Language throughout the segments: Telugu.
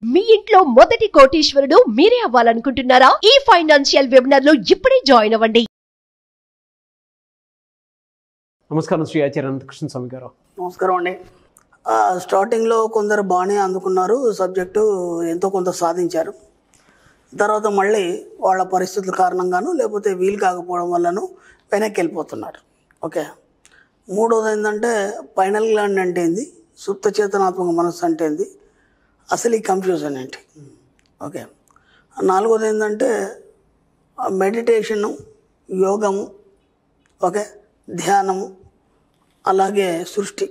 మీ ఇంట్లో మొదటి కోటీశ్వరుడు మీరే అవ్వాలనుకుంటున్నారా? ఈ ఫైనాన్షియల్ వెబినార్ లో ఇప్పుడే జాయిన్ అవ్వండి. నమస్కారం శ్రీ ఆచార్య అనంతకృష్ణ స్వామి గారు. నమస్కారం అండి. స్టార్టింగ్లో కొందరు బాగానే అందుకున్నారు, సబ్జెక్టు ఎంతో కొంత సాధించారు. తర్వాత మళ్ళీ వాళ్ళ పరిస్థితుల కారణంగాను లేకపోతే వీలు కాకపోవడం వల్లను వెనక్కి వెళ్ళిపోతున్నారు. ఓకే. మూడోది ఏంటంటే ఫైనల్ గ్లాండ్ అంటే ఏంది, సుప్త చేతనాత్మక మనస్సు అంటే ఏంది, అసలు ఈ కన్ఫ్యూజన్ ఏంటి. ఓకే. నాలుగోది ఏంటంటే మెడిటేషను, యోగము, ఓకే, ధ్యానము, అలాగే సృష్టి,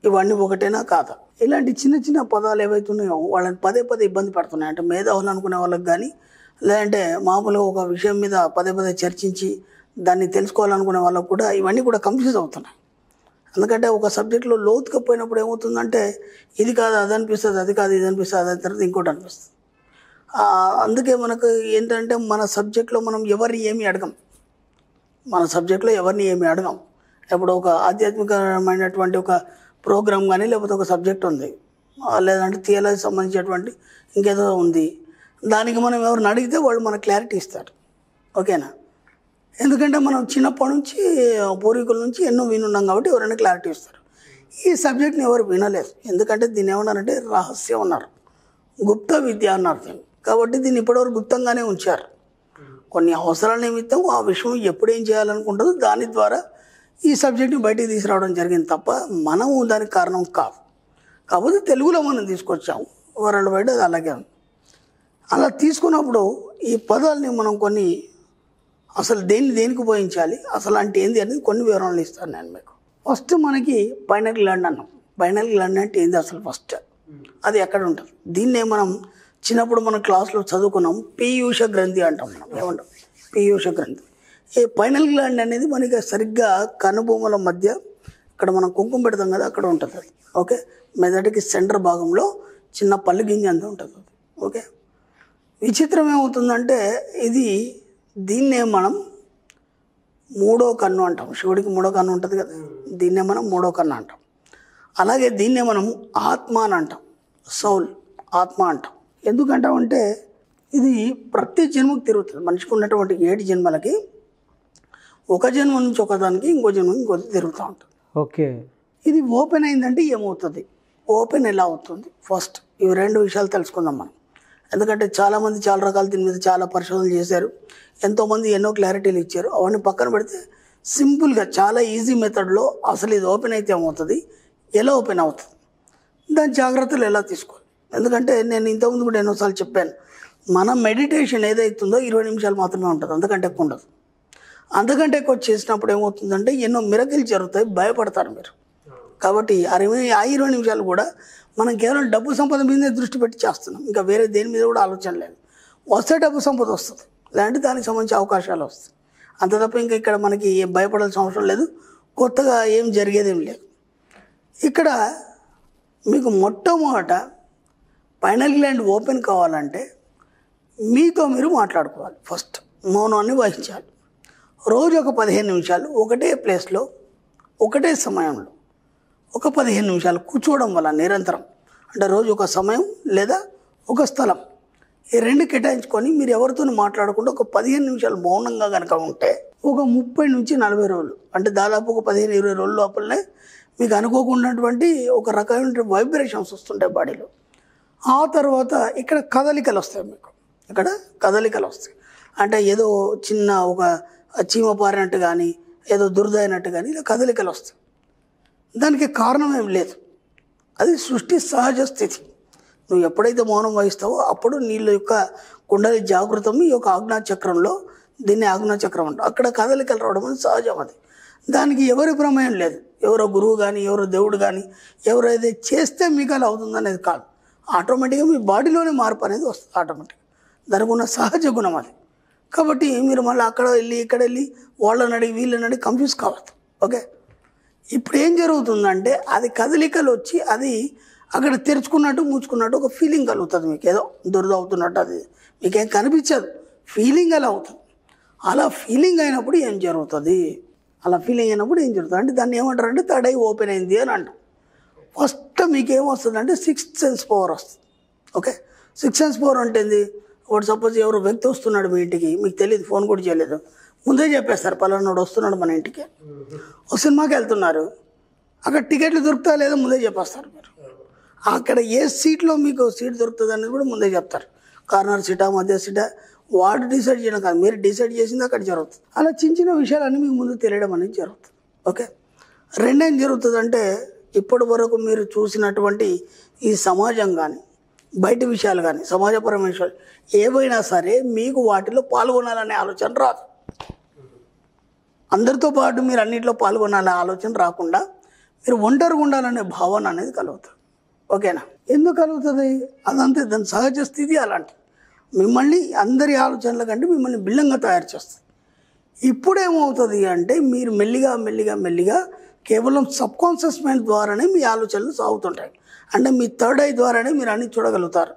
ఇవన్నీ ఒకటేనా కాదా? ఇలాంటి చిన్న చిన్న పదాలు ఏవైతే ఉన్నాయో వాళ్ళని పదే పదే ఇబ్బంది పడుతున్నాయి. అంటే మేధావులు అనుకునే వాళ్ళకి కానీ, లేదంటే మామూలుగా ఒక విషయం మీద పదే పదే చర్చించి దాన్ని తెలుసుకోవాలనుకునే వాళ్ళకు కూడా ఇవన్నీ కూడా కన్ఫ్యూజ్ అవుతున్నాయి. ఎందుకంటే ఒక సబ్జెక్ట్లో లోతుగా పోయినప్పుడు ఏమవుతుందంటే ఇది కాదు అది అనిపిస్తుంది, అది కాదు ఇది అనిపిస్తుంది, అది తర్వాత ఇంకోటి అనిపిస్తుంది. అందుకే మనకు ఏంటంటే మన సబ్జెక్ట్లో మనం ఎవరిని ఏమి అడగం. మన సబ్జెక్ట్లో ఎవరిని ఏమి అడగం. ఇప్పుడు ఒక ఆధ్యాత్మికమైనటువంటి ఒక ప్రోగ్రామ్ కానీ లేకపోతే ఒక సబ్జెక్ట్ ఉంది, లేదంటే థియాలజీ సంబంధించినటువంటి ఇంకేదో ఉంది, దానికి మనం ఎవరిని అడిగితే వాళ్ళు మనకు క్లారిటీ ఇస్తారు. ఓకేనా? ఎందుకంటే మనం చిన్నప్పటి నుంచి పూర్వీకుల నుంచి ఎన్నో వినున్నాం కాబట్టి ఎవరైనా క్లారిటీ ఇస్తారు. ఈ సబ్జెక్ట్ని ఎవరు వినలేదు. ఎందుకంటే దీన్ని ఏమన్నారంటే రహస్యం అన్నారు, గుప్త విద్య అన్నారు దీన్ని. కాబట్టి దీన్ని ఇప్పటివరకు గుప్తంగానే ఉంచారు. కొన్ని అవసరాల నిమిత్తం ఆ విషయం ఎప్పుడేం చేయాలనుకుంటుందో దాని ద్వారా ఈ సబ్జెక్ట్ని బయటికి తీసుకురావడం జరిగింది తప్ప మనము దానికి కారణం కాదు. కాకపోతే తెలుగులో మనం తీసుకొచ్చాము, వరల్డ్ వైడ్ అది అలాగే ఉంది. అలా తీసుకున్నప్పుడు ఈ పదాలని మనం కొన్ని అసలు దేనికి ఉపయోగించాలి, అసలు అంటే ఏంది అనేది కొన్ని వివరణలు ఇస్తాను నేను మీకు. ఫస్ట్ మనకి ఫైనల్ గ్లాండ్ అన్నాం. ఫైనల్ గ్లాండ్ అంటే ఏంది అసలు? ఫస్ట్ అది ఎక్కడ ఉంటుంది? దీన్నే మనం చిన్నప్పుడు మన క్లాస్లో చదువుకున్నాం, పీయూష గ్రంథి అంటాం. మనం ఏమంటాం? పీయూష గ్రంథి. ఈ ఫైనల్ గ్లాండ్ అనేది మనకి సరిగ్గా కనుబొమ్మల మధ్య, ఇక్కడ మనం కుంకుమ పెడతాం కదా, అక్కడ ఉంటుంది అది. ఓకే. మెదడుకి సెంటర్ భాగంలో చిన్న పళ్ళు గింజ అంతా ఉంటుంది అది. ఓకే. విచిత్రం ఏమవుతుందంటే దీన్నే మనం మూడో కన్ను అంటాం. శివుడికి మూడో కన్ను ఉంటుంది కదా, దీన్నే మనం మూడో కన్ను అంటాం. అలాగే దీన్నే మనం ఆత్మ అని అంటాం, సౌల్, ఆత్మ అంటాం. ఎందుకంటామంటే ఇది ప్రతి జన్మకు తిరుగుతుంది. మనిషికి ఉన్నటువంటి 7 జన్మలకి ఒక జన్మ నుంచి ఒకదానికి ఇంకో జన్మ ఇంకోటి తిరుగుతూ ఉంటుంది. ఓకే. ఇది ఓపెన్ అయిందంటే ఏమవుతుంది, ఓపెన్ ఎలా అవుతుంది, ఫస్ట్ ఇవి 2 విషయాలు తెలుసుకుందాం మనం. ఎందుకంటే చాలామంది చాలా రకాలు దీని మీద చాలా పరిశోధనలు చేశారు, ఎంతోమంది ఎన్నో క్లారిటీలు ఇచ్చారు. అవన్నీ పక్కన పెడితే సింపుల్గా చాలా ఈజీ మెథడ్లో అసలు ఇది ఓపెన్ అయితే ఏమవుతుంది, ఎలా ఓపెన్ అవుతుంది, దాని జాగ్రత్తలు ఎలా తీసుకోవాలి. ఎందుకంటే నేను ఇంతకుముందు కూడా ఎన్నోసార్లు చెప్పాను, మన మెడిటేషన్ ఏదైతుందో 20 నిమిషాలు మాత్రమే ఉంటుంది, అంతకంటే ఎక్కువ ఉండదు. అంతకంటే ఎక్కువ చేసినప్పుడు ఏమవుతుందంటే ఎన్నో మిరకిల్ జరుగుతాయి, భయపడతారు మీరు. కాబట్టి ఆ 20 నిమిషాలు కూడా మనం కేవలం డబ్బు సంపద మీదే దృష్టి పెట్టి చేస్తున్నాం, ఇంకా వేరే దేని మీద కూడా ఆలోచన లేదు. వస్తే డబ్బు సంపద వస్తుంది, లేదంటే దానికి సంబంధించి అవకాశాలు వస్తాయి. అంత తప్ప ఇంకా ఇక్కడ మనకి ఏం భయపడాల్సిన అవసరం లేదు, కొత్తగా ఏం జరిగేదేం లేదు. ఇక్కడ మీకు మొట్టమొదట ఫైనల్ గ్లాండ్ ఓపెన్ కావాలంటే మీతో మీరు మాట్లాడుకోవాలి. ఫస్ట్ మౌనాన్ని వహించాలి. రోజు ఒక 15 నిమిషాలు ఒకటే ప్లేస్లో ఒకటే సమయంలో ఒక 15 నిమిషాలు కూర్చోవడం వల్ల నిరంతరం, అంటే రోజు ఒక సమయం లేదా ఒక స్థలం, ఈ 2 కేటాయించుకొని మీరు ఎవరితో మాట్లాడకుండా ఒక 15 నిమిషాలు మౌనంగా కనుక ఉంటే ఒక 30 నుంచి 40 రోజులు, అంటే దాదాపు ఒక 15-20 రోజుల లోపలనే మీకు అనుకోకున్నటువంటి ఒక రకమైన వైబ్రేషన్స్ వస్తుంటాయి బాడీలో. ఆ తర్వాత ఇక్కడ కదలికలు వస్తాయి. మీకు ఇక్కడ కదలికలు వస్తాయి. అంటే ఏదో చిన్న ఒక చీమ పారినట్టు కానీ ఏదో దురద అయినట్టు కానీ ఇలా కదలికలు వస్తాయి. దానికి కారణం ఏం లేదు, అది సృష్టి సహజ స్థితి. నువ్వు ఎప్పుడైతే మౌనం వహిస్తావో అప్పుడు నీళ్ళ యొక్క కుండలి జాగృతం ఈ యొక్క ఆజ్ఞాచక్రంలో, దీన్ని ఆజ్ఞాచక్రం అంటారు, అక్కడ కదలికలు రావడం అనేది సహజం. అది దానికి ఎవరి ప్రమేయం లేదు. ఎవరో గురువు కానీ ఎవరో దేవుడు కానీ ఎవరైతే చేస్తే మీకు అలా అవుతుందనేది కాదు. ఆటోమేటిక్గా మీ బాడీలోనే మార్పు అనేది వస్తుంది ఆటోమేటిక్గా. దానికి ఉన్న సహజ గుణం అది. కాబట్టి మీరు మళ్ళీ అక్కడ వెళ్ళి ఇక్కడ వెళ్ళి వాళ్ళని అడిగి వీళ్ళని అడిగి కన్ఫ్యూజ్ కావద్దు. ఓకే. ఇప్పుడు ఏం జరుగుతుందంటే అది కదలికలు వచ్చి అది అక్కడ తెరుచుకున్నట్టు మూచుకున్నట్టు ఒక ఫీలింగ్ కలుగుతుంది మీకు, ఏదో దురద అవుతున్నట్టు. అది మీకేం కనిపించదు, ఫీలింగ్ అలా అవుతుంది. అలా ఫీలింగ్ అయినప్పుడు ఏం జరుగుతుంది, అలా ఫీలింగ్ అయినప్పుడు ఏం జరుగుతుంది అంటే దాన్ని ఏమంటారంటే థర్డ్ ఐ ఓపెన్ అయింది అని అంటాం. ఫస్ట్ మీకు ఏమొస్తుందంటే 6th సెన్స్ పవర్ వస్తుంది. ఓకే. 6 సెన్స్ పవర్ అంటే ఏంది? ఒకటి సపోజ్ ఎవరు వ్యక్తి వస్తున్నాడు మీ ఇంటికి, మీకు తెలియదు, ఫోన్ కూడా చేయలేదు, ముందే చెప్పేస్తారు పలానాడు వస్తున్నాడు మన ఇంటికి. ఒక సినిమాకి వెళ్తున్నారు, అక్కడ టికెట్లు దొరుకుతా లేదో ముందే చెప్పేస్తారు మీరు. అక్కడ ఏ సీట్లో మీకు సీట్ దొరుకుతుంది అనేది కూడా ముందే చెప్తారు. కార్నర్ సీటా, మధ్య సీటా, వాడు డిసైడ్ చేయడం కాదు, మీరు డిసైడ్ చేసింది అక్కడ జరుగుతుంది. అలా చిన్న చిన్న విషయాలన్నీ మీకు ముందు తెలియడం అనేది జరుగుతుంది. ఓకే, రెండేం జరుగుతుందంటే ఇప్పటి వరకు మీరు చూసినటువంటి ఈ సమాజం కానీ బయట విషయాలు కానీ సమాజపరమైన విషయాలు ఏవైనా సరే మీకు వాటిలో పాల్గొనాలనే ఆలోచన రాదు. అందరితో పాటు మీరు అన్నింటిలో పాల్గొనాలనే ఆలోచన రాకుండా మీరు ఒంటరిగా ఉండాలనే భావన అనేది కలుగుతుంది. ఓకేనా? ఎందుకు కలుగుతుంది? అదంతే, దాని సహజ స్థితి అలాంటి. మిమ్మల్ని అందరి ఆలోచనల కంటే మిమ్మల్ని భిన్నంగా తయారు చేస్తుంది. ఇప్పుడేమవుతుంది అంటే మీరు మెల్లిగా మెల్లిగా మెల్లిగా కేవలం సబ్కాన్షియస్ మైండ్ ద్వారానే మీ ఆలోచనలు సాగుతుంటాయి. అంటే మీ థర్డ్ ఐ ద్వారానే మీరు అన్ని చూడగలుగుతారు.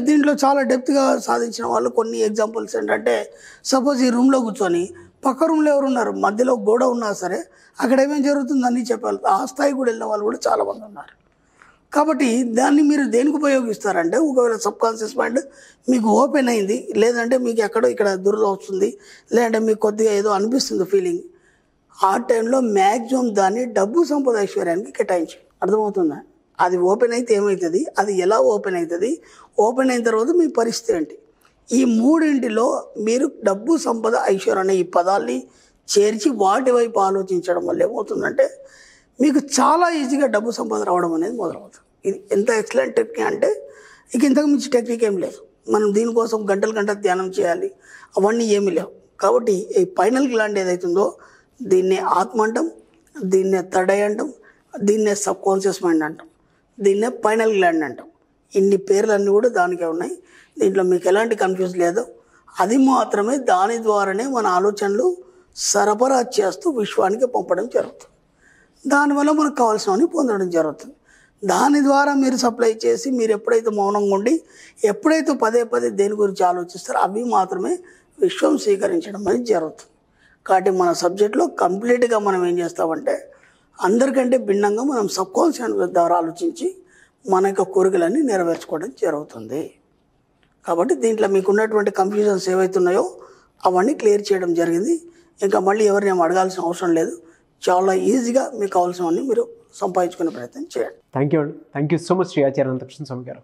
దీంట్లో చాలా డెప్త్గా సాధించిన వాళ్ళు కొన్ని ఎగ్జాంపుల్స్ ఏంటంటే, సపోజ్ ఈ రూమ్లో కూర్చొని పక్క రూమ్లో ఎవరు ఉన్నారు, మధ్యలో గోడ ఉన్నా సరే అక్కడ ఏమేమి జరుగుతుంది అన్నీ చెప్పాలి. ఆ స్థాయి కూడా వెళ్ళిన వాళ్ళు కూడా చాలామంది ఉన్నారు. కాబట్టి దాన్ని మీరు దేనికి ఉపయోగిస్తారంటే, ఒకవేళ సబ్కాన్షియస్ మైండ్ మీకు ఓపెన్ అయింది, లేదంటే మీకు ఎక్కడో ఇక్కడ దురద వస్తుంది, లేదంటే మీకు కొద్దిగా ఏదో అనిపిస్తుంది ఫీలింగ్, ఆ టైంలో మ్యాక్సిమం దాన్ని డబ్బు సంపద ఐశ్వర్యానికి కేటాయించి. అర్థమవుతుందా? అది ఓపెన్ అయితే ఏమవుతుంది, అది ఎలా ఓపెన్ అవుతుంది, ఓపెన్ అయిన తర్వాత మీ పరిస్థితి ఏంటి, ఈ మూడింటిలో మీరు డబ్బు సంపద ఐశ్వర్యం అనే ఈ పదాల్ని చేర్చి వాటి వైపు ఆలోచించడం వల్ల ఏమవుతుందంటే మీకు చాలా ఈజీగా డబ్బు సంపద రావడం అనేది మొదలవుతుంది. ఇది ఎంత ఎక్సలెంట్ టెక్నిక్ అంటే ఇక ఇంతకు మించి టెక్నిక్ ఏం లేదు. మనం దీనికోసం గంటలు గంటలు ధ్యానం చేయాలి, అవన్నీ ఏమీ లేవు. కాబట్టి ఈ పైనల్ గ్లాండ్ ఏదైతుందో దీన్నే ఆత్మ అంటాం, దీన్నే థర్డ్ ఐ అంటాం, దీన్నే సబ్కాన్షియస్ మైండ్ అంటాం, దీన్నే పైనల్ గ్లాండ్ అంటాం. ఇన్ని పేర్లన్నీ కూడా దానికే ఉన్నాయి. దీంట్లో మీకు ఎలాంటి కన్ఫ్యూజ్ లేదు. అది మాత్రమే దాని ద్వారానే మన ఆలోచనలు సరఫరా చేస్తూ విశ్వానికి పంపడం జరుగుతుంది. దానివల్ల మనకు కావాల్సినవన్నీ పొందడం జరుగుతుంది. దాని ద్వారా మీరు సప్లై చేసి మీరు ఎప్పుడైతే మౌనంగా ఉండి ఎప్పుడైతే పదే పదే దేని గురించి ఆలోచిస్తారో అవి మాత్రమే విశ్వం స్వీకరించడం అనేది జరుగుతుంది. కాబట్టి మన సబ్జెక్ట్లో కంప్లీట్గా మనం ఏం చేస్తామంటే అందరికంటే భిన్నంగా మనం సబ్కాన్షియస్ ద్వారా ఆలోచించి మన యొక్క కోరికలన్నీ నెరవేర్చుకోవడం జరుగుతుంది. కాబట్టి దీంట్లో మీకు ఉన్నటువంటి కన్ఫ్యూజన్స్ ఏవైతున్నాయో అవన్నీ క్లియర్ చేయడం జరిగింది. ఇంకా మళ్ళీ ఎవరిని ఏం అడగాల్సిన అవసరం లేదు. చాలా ఈజీగా మీకు కావాల్సినవన్నీ మీరు సంపాదించుకునే ప్రయత్నం చేయండి. థ్యాంక్ యూ అండి. Thank you so much Shri Acharya Anantakrishna Swami గారు.